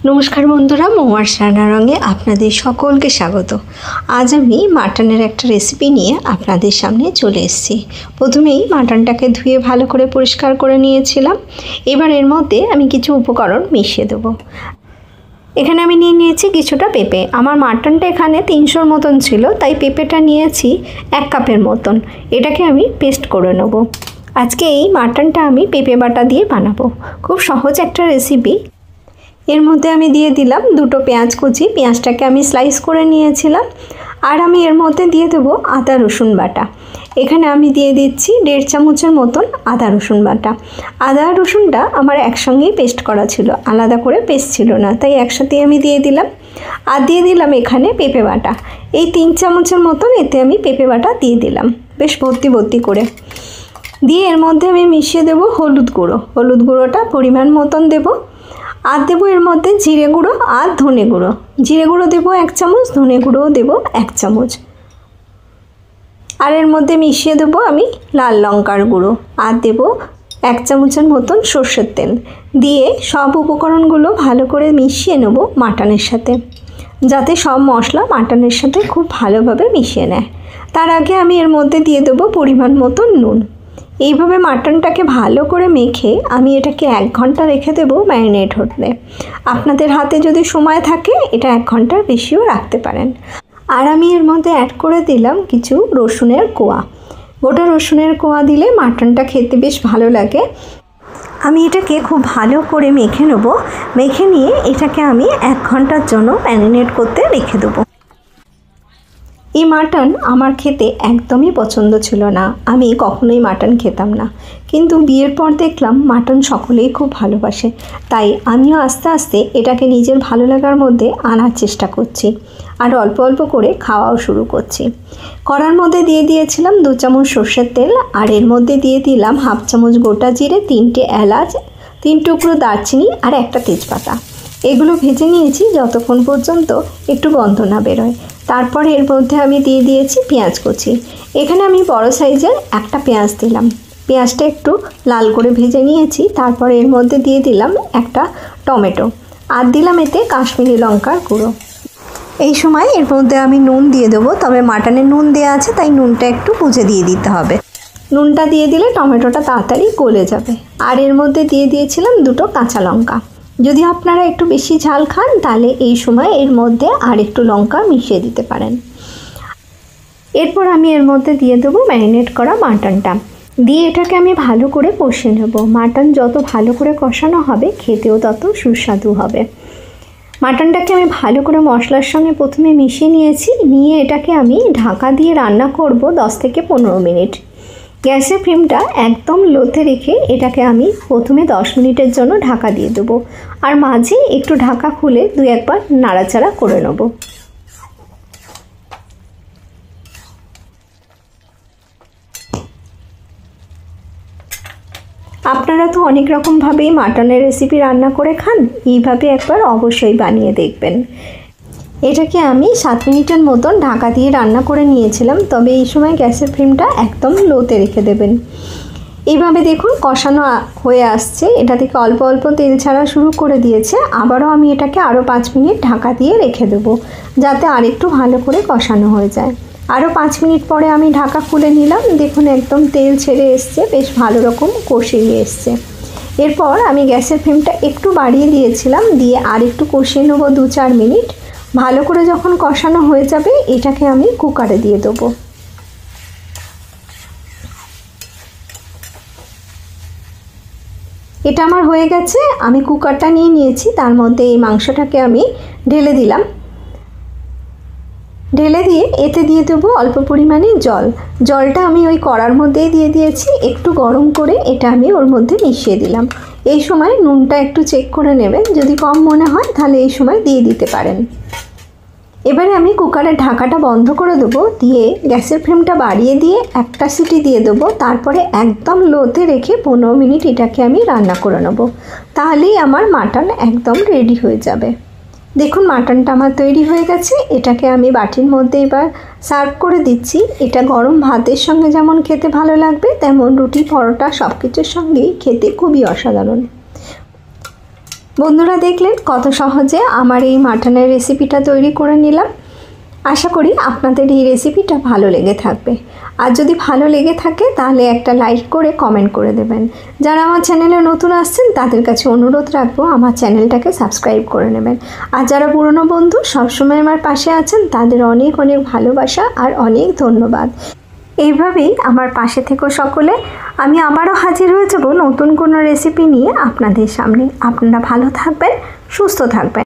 নমস্কার বন্ধুরা, মৌয়ার রান্নারঙে আপনাদের সকলকে স্বাগত। আজ আমি মাটনের একটা রেসিপি নিয়ে আপনাদের সামনে চলে এসেছি। প্রথমেই মাটনটাকে ধুয়ে ভালো করে পরিষ্কার করে নিয়েছিলাম। এবার এর মধ্যে আমি কিছু উপকরণ মিশিয়ে দেবো। এখানে আমি নিয়েছি কিছুটা পেঁপে। আমার মাটনটা এখানে 300 মতন ছিল, তাই পেঁপেটা নিয়েছি 1 কাপের মতন। এটাকে আমি পেস্ট করে নেব। আজকে এই মাটনটা আমি পেঁপে বাটা দিয়ে বানাবো। খুব সহজ একটা রেসিপি। এর মধ্যে আমি দিয়ে দিলাম 2টো পেঁয়াজ কুচি। পেঁয়াজটাকে আমি স্লাইস করে নিয়েছিলাম। আর আমি এর মধ্যে দিয়ে দেবো আদা রসুন বাটা। এখানে আমি দিয়ে দিচ্ছি 1.5 চামচের মতন আদা রসুন বাটা। আদা রসুনটা আমার একসঙ্গেই পেস্ট করা ছিল, আলাদা করে পেস্ট ছিল না, তাই একসাথেই আমি দিয়ে দিলাম। আর দিয়ে দিলাম এখানে পেঁপে বাটা। এই 3 চামচের মতন এতে আমি পেঁপে বাটা দিয়ে দিলাম, বেশ ভর্তি করে। দিয়ে এর মধ্যে আমি মিশিয়ে দেবো হলুদ গুঁড়ো। হলুদ গুঁড়োটা পরিমাণ মতন দেবো। আর দেবো এর মধ্যে জিরে গুঁড়ো আর ধনে গুঁড়ো। জিরে গুঁড়ো দেবো 1 চামচ, ধনে গুঁড়োও দেবো 1 চামচ। আর এর মধ্যে মিশিয়ে দেবো আমি লাল লঙ্কার গুঁড়ো। আর দেবো 1 চামচের মতন সর্ষের তেল। দিয়ে সব উপকরণগুলো ভালো করে মিশিয়ে নেব মাটনের সাথে, যাতে সব মশলা মাটনের সাথে খুব ভালোভাবে মিশিয়ে নেয়। তার আগে আমি এর মধ্যে দিয়ে দেবো পরিমাণ মতন নুন। এইভাবে মাটনটাকে ভালো করে মেখে আমি এটাকে 1 ঘন্টা রেখে দেবো ম্যারিনেট হতে। আপনাদের হাতে যদি সময় থাকে এটা 1 ঘন্টার বেশিও রাখতে পারেন। আর আমি এর মধ্যে অ্যাড করে দিলাম কিছু রসুনের কোয়া। গোটা রসুনের কোয়া দিলে মাটনটা খেতে বেশ ভালো লাগে। আমি এটাকে খুব ভালো করে মেখে নেব। মেখে নিয়ে এটাকে আমি 1 ঘন্টার জন্য ম্যারিনেট করতে রেখে দেবো। এই মাটন আমার খেতে একদমই পছন্দ ছিল না। আমি কখনোই মাটন খেতাম না, কিন্তু বিয়ের পর দেখলাম মাটন সকলেই খুব ভালোবাসে। তাই আমিও আস্তে আস্তে এটাকে নিজের ভালো লাগার মধ্যে আনার চেষ্টা করছি। আর অল্প অল্প করে খাওয়াও শুরু করছি। কড়ার মধ্যে দিয়ে দিয়েছিলাম 2 চামচ সর্ষের তেল। আর এর মধ্যে দিয়ে দিলাম 1/2 চামচ গোটা জিরে, 3টে এলাচ, 3 টুকরো দারচিনি আর 1টা তেজপাতা। এগুলো ভেজে নিয়েছি যতক্ষণ পর্যন্ত একটু গন্ধ না বেরোয়। তারপর এর মধ্যে আমি দিয়ে দিয়েছি পেঁয়াজ কুচি। এখানে আমি বড় সাইজের একটা পেঁয়াজ দিলাম। পেঁয়াজটা একটু লাল করে ভেজে নিয়েছি। তারপর এর মধ্যে দিয়ে দিলাম একটা টমেটো। আর দিলাম এতে কাশ্মীরি লঙ্কার গুঁড়ো। এই সময় এর মধ্যে আমি নুন দিয়ে দেবো, তবে মাটনে নুন দেওয়া আছে তাই নুনটা একটু বুঝে দিয়ে দিতে হবে। নুনটা দিয়ে দিলে টমেটোটা তাড়াতাড়ি গলে যাবে। আর এর মধ্যে দিয়ে দিয়েছিলাম 2টো কাঁচা লঙ্কা। যদি আপনারা একটু বেশি ঝাল খান তাহলে এই সময় এর মধ্যে আর একটু লঙ্কা মিশিয়ে দিতে পারেন। এরপর আমি এর মধ্যে দিয়ে দেবো ম্যারিনেট করা মাটনটা। দিয়ে এটাকে আমি ভালো করে কষিয়ে নেব। মাটন যত ভালো করে কষানো হবে খেতেও তত সুস্বাদু হবে। মাটনটাকে আমি ভালো করে মশলার সঙ্গে প্রথমে মিশিয়ে নিয়েছি। নিয়ে এটাকে আমি ঢাকা দিয়ে রান্না করব 10 থেকে 15 মিনিট। গ্যাসের ফ্লেমটা একদম লোতে রেখে এটাকে আমি প্রথমে 10 মিনিটের জন্য ঢাকা দিয়ে দেবো। আর মাঝে একটু ঢাকা খুলে 2-1 বার নাড়াচাড়া করে নেব। আপনারা তো অনেক রকমভাবেই মাটনের রেসিপি রান্না করে খান, এইভাবে একবার অবশ্যই বানিয়ে দেখবেন। এটাকে আমি 7 মিনিটের মতন ঢাকা দিয়ে রান্না করে নিয়েছিলাম, তবে এই সময় গ্যাসের ফ্লেমটা একদম লোতে রেখে দেবেন। এইভাবে দেখুন কষানো হয়ে আসছে। এটা থেকে অল্প অল্প তেল ছাড়া শুরু করে দিয়েছে। আবারও আমি এটাকে আরও 5 মিনিট ঢাকা দিয়ে রেখে দেবো, যাতে আরেকটু ভালো করে কষানো হয়ে যায়। আরও 5 মিনিট পরে আমি ঢাকা খুলে নিলাম। দেখুন একদম তেল ছেড়ে এসছে, বেশ ভালো রকম কষিয়ে এসছে। এরপর আমি গ্যাসের ফ্লেমটা একটু বাড়িয়ে দিয়েছিলাম, দিয়ে আর একটু কষিয়ে নেবো 2-4 মিনিট। ভালো করে যখন কষানো হয়ে যাবে এটাকে আমি কুকারে দিয়ে দেবো। এটা আমার হয়ে গেছে। আমি কুকারটা নিয়ে নিয়েছি, তার মধ্যে এই মাংসটাকে আমি ঢেলে দিলাম। ঢেলে দিয়ে এতে দিয়ে দেবো অল্প পরিমাণে জল। জলটা আমি ওই কড়ার মধ্যেই দিয়ে দিয়েছি। একটু গরম করে এটা আমি ওর মধ্যে মিশিয়ে দিলাম। এই সময় নুনটা একটু চেক করে নেবেন, যদি কম মনে হয় তাহলে এই সময় দিয়ে দিতে পারেন। এবারে আমি কুকারের ঢাকাটা বন্ধ করে দেবো। দিয়ে গ্যাসের ফ্লেমটা বাড়িয়ে দিয়ে একটা সিটি দিয়ে দেবো। তারপরে একদম লোতে রেখে 15 মিনিট এটাকে আমি রান্না করে নেব। তাহলেই আমার মাটন একদম রেডি হয়ে যাবে। দেখুন মাটনটা আমার তৈরি হয়ে গেছে। এটাকে আমি বাটির মধ্যে এবার সার্ভ করে দিচ্ছি। এটা গরম ভাতের সঙ্গে যেমন খেতে ভালো লাগবে, তেমন রুটি পরোটা সব কিছুর সঙ্গেই খেতে খুবই অসাধারণ। বন্ধুরা দেখলেন কত সহজে আমার এই মাটনের রেসিপিটা তৈরি করে নিলাম। আশা করি আপনাদের এই রেসিপিটা ভালো লেগে থাকবে। আর যদি ভালো লেগে থাকে তাহলে একটা লাইক করে কমেন্ট করে দেবেন। যারা আমার চ্যানেলে নতুন আসছেন তাদের কাছে অনুরোধ রাখবো আমার চ্যানেলটাকে সাবস্ক্রাইব করে নেবেন। আর যারা পুরনো বন্ধু সবসময় আমার পাশে আছেন তাদের অনেক অনেক ভালোবাসা আর অনেক ধন্যবাদ। এইভাবেই আমার পাশে থেকো সকলে। আমি আবারও হাজির হয়ে যাব নতুন কোনো রেসিপি নিয়ে আপনাদের সামনে। আপনারা ভালো থাকবেন, সুস্থ থাকবেন।